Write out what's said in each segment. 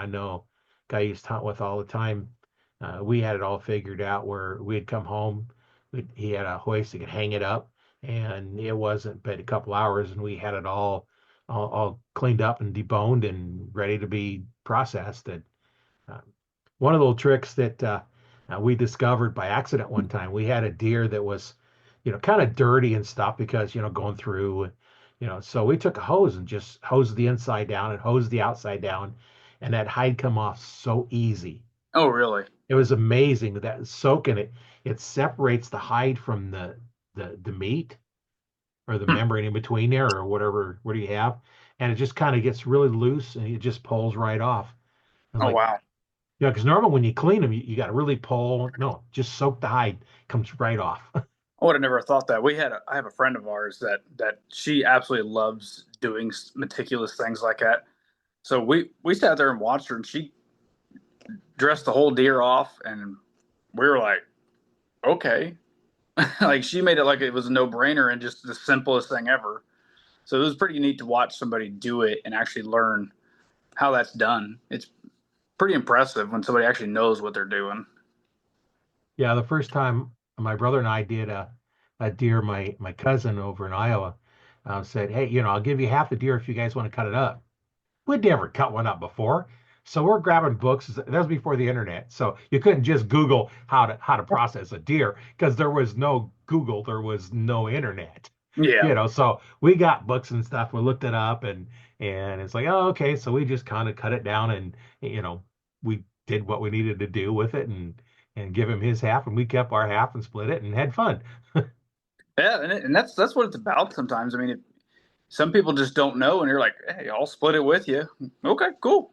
I know guy I used to hunt with all the time. We had it all figured out where we'd come home. He had a hoist, he could hang it up, and it wasn't but a couple hours, and we had it all cleaned up and deboned and ready to be processed. That uh, one of the little tricks that we discovered by accident one time. We had a deer that was, kind of dirty and stuff because, going through, so we took a hose and just hosed the inside down and hosed the outside down, and that hide come off so easy. Oh, really? It was amazing that soaking it separates the hide from the meat or the Hmm. membrane in between there or what do you have, and it just kind of gets really loose and it just pulls right off. And Oh, like, wow. yeah, because normally when you clean them, you got to really pull. No, just soak the hide, comes right off. I would have never thought that. I have a friend of ours that she absolutely loves doing meticulous things like that. So we sat there and watched her, and she dressed the whole deer off, and we were like, okay, like she made it like it was a no brainer and just the simplest thing ever. So it was pretty neat to watch somebody do it and actually learn how that's done. It's pretty impressive when somebody actually knows what they're doing. Yeah, the first time my brother and I did a deer, my cousin over in Iowa said, "Hey, I'll give you half the deer if you guys want to cut it up." We'd never cut one up before, so we're grabbing books. That was before the internet, so you couldn't just Google how to process a deer because there was no Google, there was no internet. Yeah. So we got books and stuff. We looked it up, and it's like, oh, okay. So we just kind of cut it down, and we did what we needed to do with it, and give him his half, and we kept our half and split it and had fun. Yeah, and that's what it's about sometimes. I mean, some people just don't know, and you're like, "Hey, I'll split it with you." Okay, cool.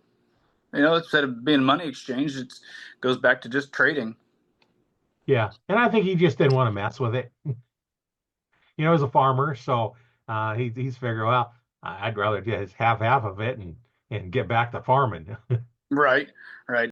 Instead of being money exchange, it goes back to just trading. Yeah, and I think he just didn't want to mess with it. He's a farmer, so he's figuring, well, I'd rather just have half of it and get back to farming. Right, right.